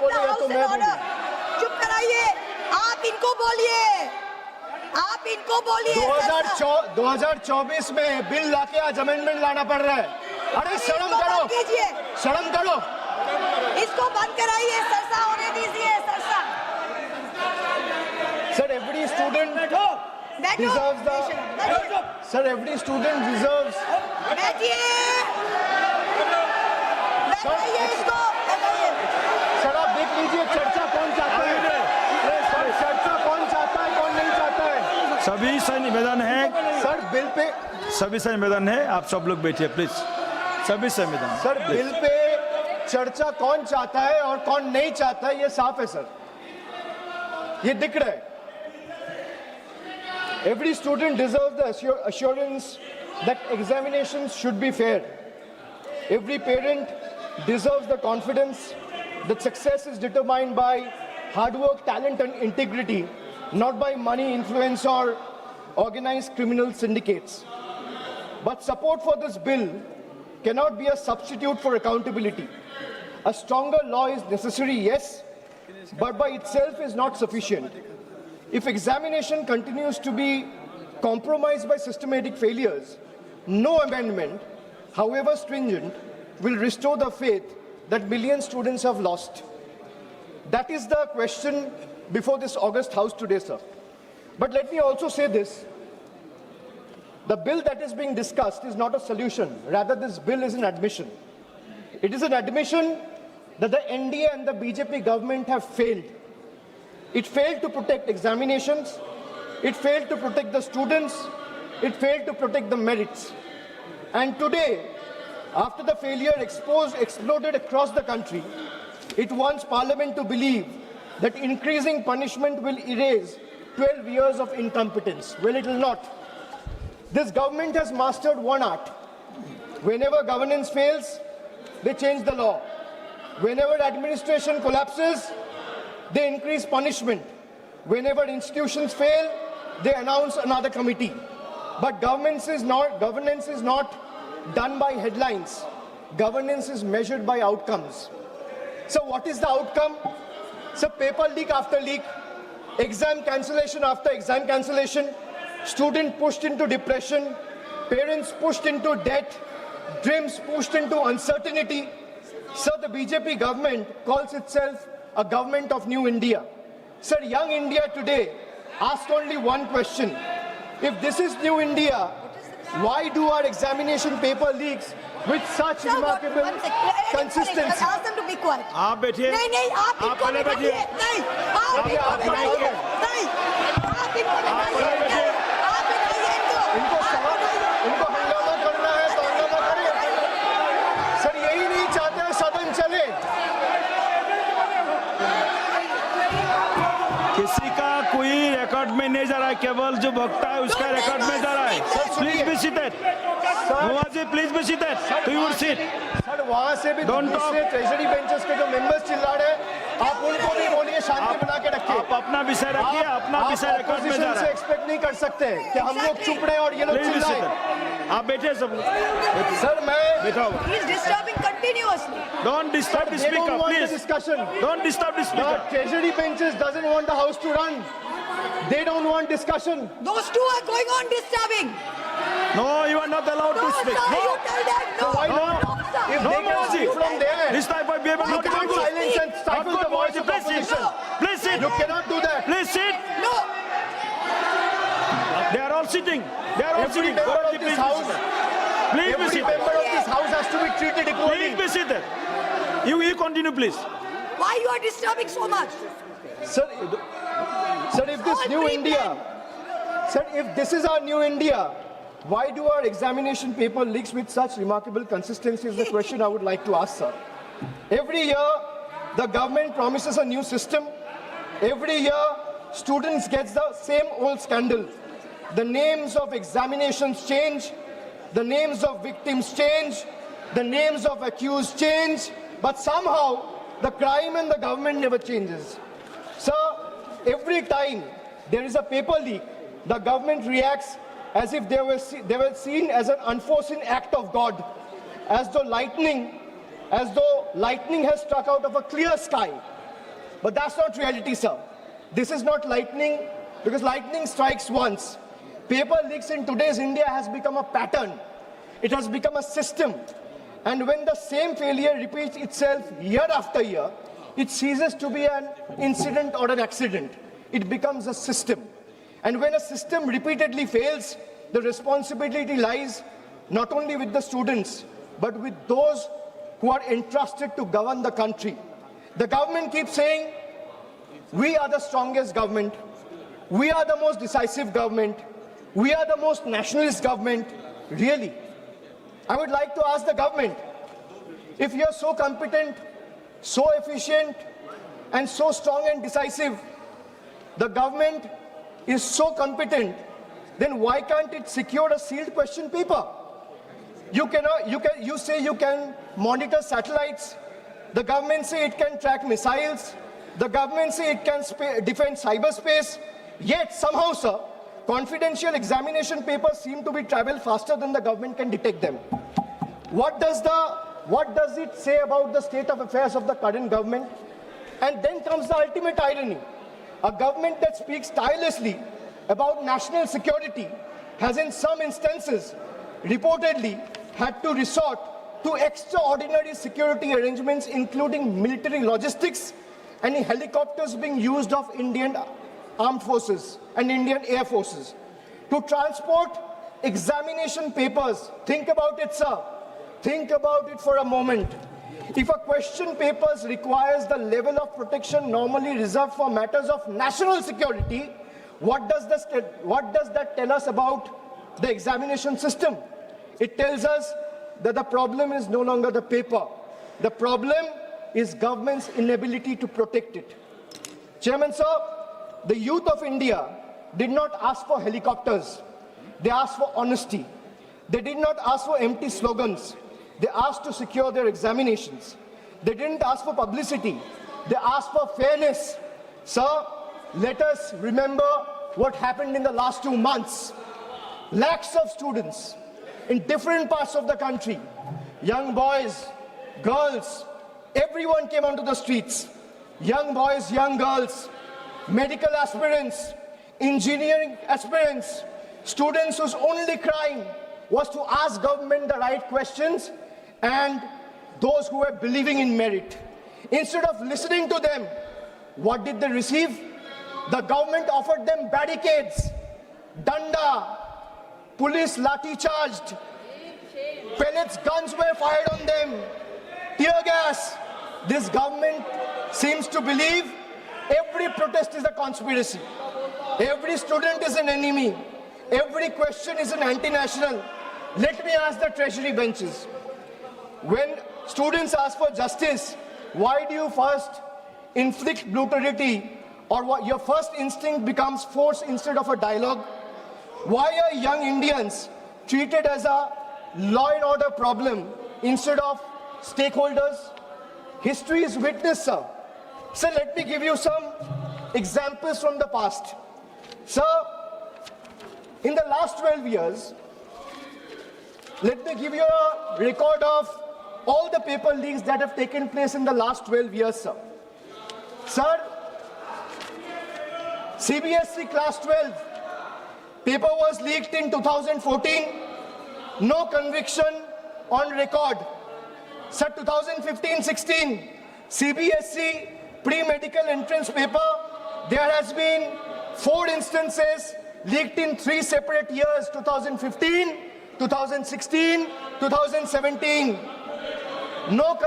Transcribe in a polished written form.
बोलो या तो मैं बोलूं? चुप कराइए, आप इनको बोलिए, आप इनको बोलिए। 2024 में बिल लाके आज अमेंडमेंट लाना पड़ रहा है। अरे शर्म करो, शर्म करो। इसको बंद कराइए, सरसा होने दीजिए, Sarsa. Sir, every student deserves the. Sir, every student deserves. बैठिए, बैठाइए इसको, बैठाइए। सर आप देख लीजिए चर्चा कौन चाहता है, चर्चा कौन चाहता है, कौन नहीं चाहता है। सभी से निवेदन है सर बिल पे, सभी से निवेदन है, आप सब लोग बैठिए प्लीज। सभी से निवेदन। सर बिल पे चर्चा कौन चाहता है और कौन नहीं चाहता है ये साफ है सर, ये दिख रहा है। Every student deserves the assurance that examinations should be fair. Every parent deserves the confidence that success is determined by hard work, talent and integrity, not by money, influence or organized criminal syndicates. But support for this bill cannot be a substitute for accountability. A stronger law is necessary, yes, but by itself is not sufficient. If examination continues to be compromised by systematic failures, no amendment, however stringent, will restore the faith that million students have lost. That is the question before this August House today, sir. But let me also say this. The bill that is being discussed is not a solution. Rather, this bill is an admission. It is an admission that the NDA and the BJP government have failed. It failed to protect examinations. It failed to protect the students. It failed to protect the merits. And today, after the failure exploded across the country, it wants Parliament to believe that increasing punishment will erase 12 years of incompetence. Well, it will not. This government has mastered one art. Whenever governance fails, they change the law. Whenever administration collapses, they increase punishment. Whenever institutions fail, they announce another committee. But governance is not done by headlines. Governance is measured by outcomes. So what is the outcome? So paper leak after leak, exam cancellation after exam cancellation, student pushed into depression, parents pushed into debt, dreams pushed into uncertainty. So the BJP government calls itself a government of new India. Sir, young India today asks only one question. If this is new India, why do our examination paper leaks with such remarkable consistency? Ask them to be quiet. आप बैठिए। नहीं, आप पहले बैठिए। नहीं, आप इनको बैठाइए। इनको हंगामा करना है तो हंगामा करें। सर यही नहीं चाहते हैं सदन चले। किसी का कोई रिकॉर्ड में नहीं जा रहा है, केवल जो भक्ता है उसका रिकॉर्ड में जा रहा है। Please be seated. जी please be seated to your seat. Sir वहां से भी दूसरे ट्रेजरी बेंचेस के जो मेंबर्स चिल्ला रहे हैं, आप उनको भी बोलिए शांति बना के रखिए। आप अपना विषय रखिए, अपना विषय रिकॉर्ड में जा रहा है। एक्सपेक्ट नहीं कर सकते कि हम लोग चुप रहे और ये लोग चिल्लाएं। आप बैठे सब। सर मैं बैठा हुआ। He is disturbing continuously. Don't disturb the speaker, please. Discussion. Don't disturb the speaker. The treasury benches doesn't want the house to run. They don't want discussion. Those two are going on disturbing. No, you are not allowed to speak. Sir, No. you tell them no. Why not? sir. If No, they can Mahua speak from there, This type of behavior you not cannot good. silence and stifle the voice of Please sit. opposition. Please sit. You cannot do that. Please sit. No. They are all sitting. They are all Every sitting. member of Please this be house, seated. Please be every seated. member of this house has to be treated equally. Please be seated. You continue, please. Why you are disturbing so much? Sir, if this All new free India, men. sir, if this is our new India, why do our examination paper leaks with such remarkable consistency is the question I would like to ask, sir. Every year, the government promises a new system. Every year, students get the same old scandal. The names of examinations change. The names of victims change. The names of accused change. But somehow, the crime and the government never changes. Sir, every time there is a paper leak, the government reacts as if they were seen as an unforeseen act of God, as though lightning has struck out of a clear sky. But that's not reality, sir. This is not lightning, because lightning strikes once. Paper leaks in today's India has become a pattern. It has become a system. And when the same failure repeats itself year after year, it ceases to be an incident or an accident. It becomes a system. And when a system repeatedly fails, the responsibility lies not only with the students, but with those who are entrusted to govern the country. The government keeps saying, we are the strongest government, we are the most decisive government, we are the most nationalist government. Really? I would like to ask the government, if you're so competent, so efficient, and so strong and decisive, the government is so competent, then why can't it secure a sealed question paper? You say you can monitor satellites. The government say it can track missiles. The government say it can defend cyberspace. Yet somehow, sir, confidential examination papers seem to be travel faster than the government can detect them. What does it say about the state of affairs of the current government? And then comes the ultimate irony. A government that speaks tirelessly about national security has in some instances reportedly had to resort to extraordinary security arrangements, including military logistics and helicopters being used of Indian armed forces and Indian air forces to transport examination papers. Think about it, sir. Think about it for a moment. If a question paper requires the level of protection normally reserved for matters of national security, what does that tell us about the examination system? It tells us that the problem is no longer the paper. The problem is government's inability to protect it. Chairman, sir, the youth of India did not ask for helicopters. They asked for honesty. They did not ask for empty slogans. They asked to secure their examinations. They didn't ask for publicity. They asked for fairness. Sir, let us remember what happened in the last 2 months. Lakhs of students in different parts of the country, young boys, girls, everyone came onto the streets. Young boys, young girls, medical aspirants, engineering aspirants, students whose only crime was to ask government the right questions, and those who were believing in merit. Instead of listening to them, what did they receive? The government offered them barricades, danda, police lathi charged, pellets, guns were fired on them, tear gas. This government seems to believe every protest is a conspiracy. Every student is an enemy. Every question is an anti-national. Let me ask the treasury benches. When students ask for justice, why do you first inflict brutality, or what your first instinct becomes force instead of a dialogue? Why are young Indians treated as a law and order problem instead of stakeholders? History is witness, sir. Sir, let me give you some examples from the past. Sir, in the last 12 years, let me give you a record of all the paper leaks that have taken place in the last 12 years, sir. Sir, CBSE class 12 paper was leaked in 2014, no conviction on record. Sir, 2015-16, CBSE pre-medical entrance paper, there has been 4 instances leaked in 3 separate years, 2015, 2016, 2017. No